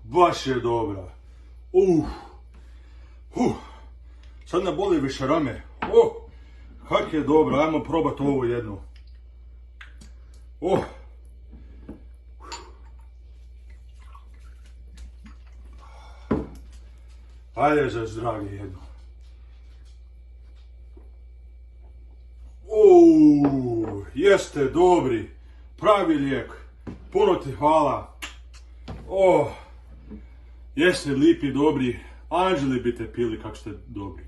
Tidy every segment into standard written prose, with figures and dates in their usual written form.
Baš je dobra. Sad ne boli više rame. Kak je dobra, ajmo probat ovu jednu. Ajde za zdravlje jedno. Jeste dobri. Pravi lijek. Puno ti hvala. Jeste lipi, dobri. Anđeli bi te pili kak ste dobri.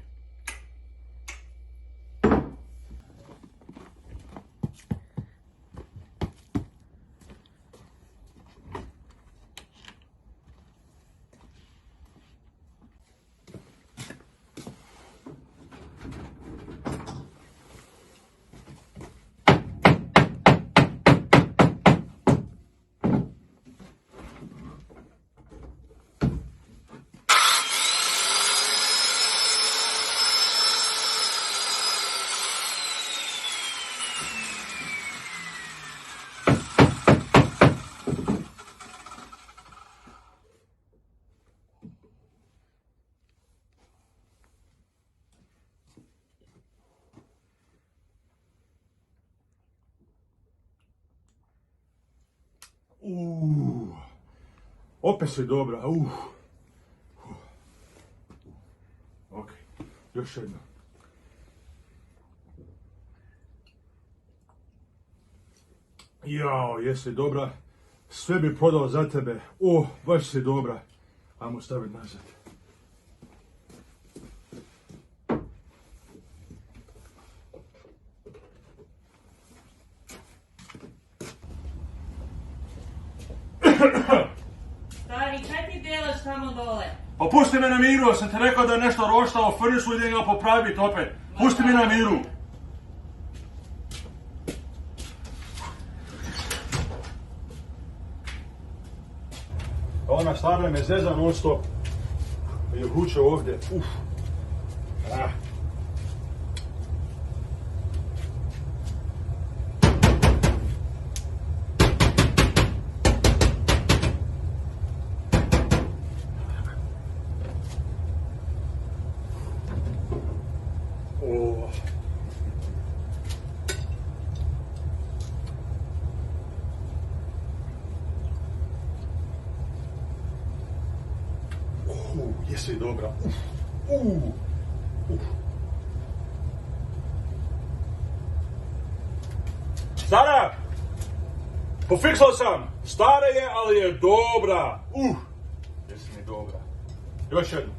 Opet si dobra. Ok, još jedno. Jao, jesi dobra. Sve bi prodao za tebe. Baš si dobra. Ajmo staviti nazad. Stari, kaj ti delaš tamo dole? Pa pusti me na miru, sam ti rekao da je nešto roštao u furnisu, idem ga popraviti opet. Pusti me na miru. Ona stara me zeza non stop. Me je vuče ovdje. Ah. Oh. Jesi dobra. Stara! Pofiksao sam! Stara je, ali je dobra. Jesi mi dobra. Još jednu.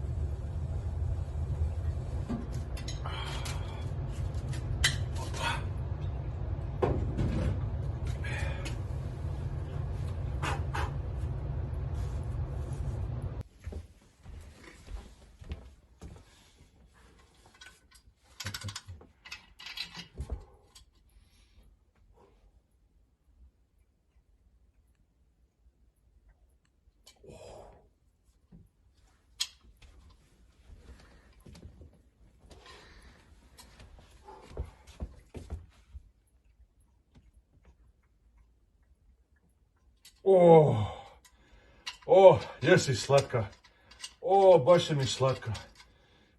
Jesi slatka. Baš je mi slatka.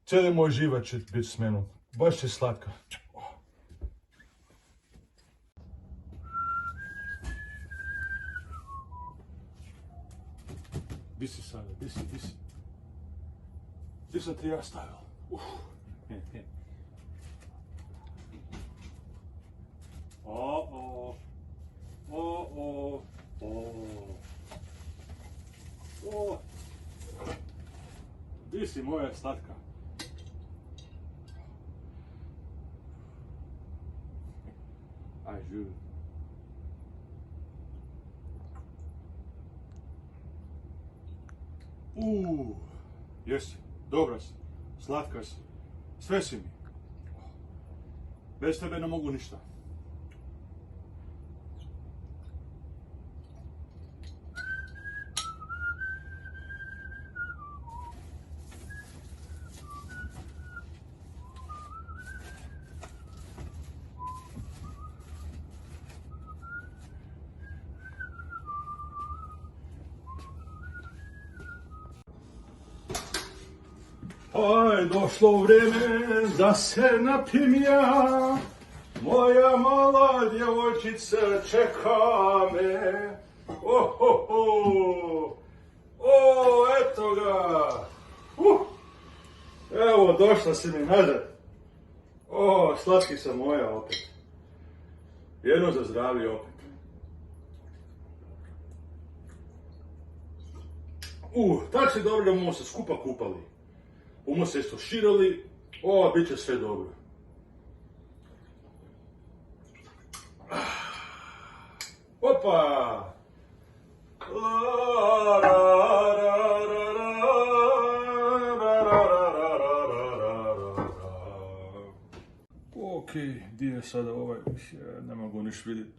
Cijeli moj život će biti s menom. Baš je slatka. Di si sada, di si. Di sam ti ja stavio? Di si moja slatka? Aj, živim. Jesi, dobra si, slatka si, sve si mi. Bez tebe ne mogu ništa. Aj, došlo vrijeme da se napim ja, moja mala djevojčica čeka me. Eto ga. Evo, došla si mi nazad. Slatki sam moja opet. Jedno za zdravlje opet. Tak si dobro da bomo se skupa kupali. Bomo se isto širali, bit će sve dobro. Opa! Okej, gdje je sada ovaj? Ne mogu niš vidjeti.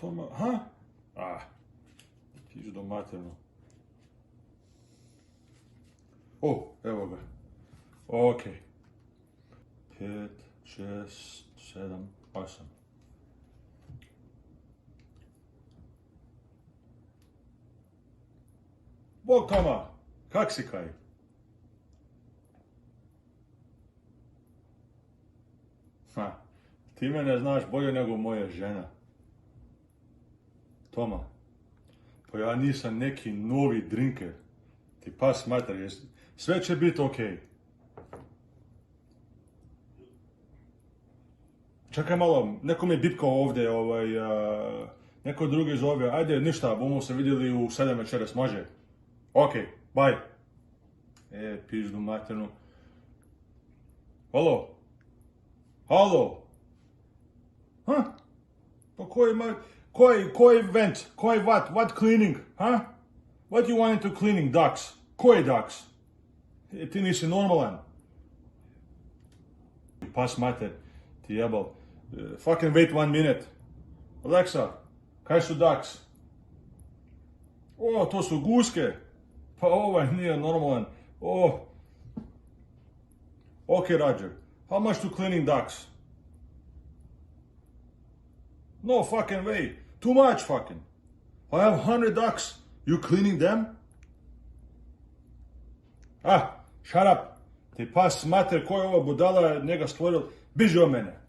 Toma, ha? Tiđu do materno. Evo ga. Okej. 5, 6, 7, 8. Bog Toma, kak si kaj? Ti mene znaš bolje nego moja žena. Toma, pa ja nisam neki novi drinker. Ti pas mater, sve će biti okej. Čekaj malo, neko mi je bipkao ovdje, neko drugi zove. Ajde, ništa, bomo se vidjeli u 7 večeras, može? Okej, bye. Pizdu maternu. Halo? Pa koji vent? Koji what cleaning? What you want into cleaning ducks? Koji ducks? Ti nisi normalan. Pas mater, ti jebal. Fucking wait 1 minute. Alexa, Kaj su ducks? O, to su guske. Pa ovaj nije normalan. O. Okay, Roger. How much to cleaning ducks? No fucking way. Too much fucking. I have 100 ducks. You cleaning them? Ah, shut up. Ti pas mater, ko je ova budala njega stvoril? Biži od mene.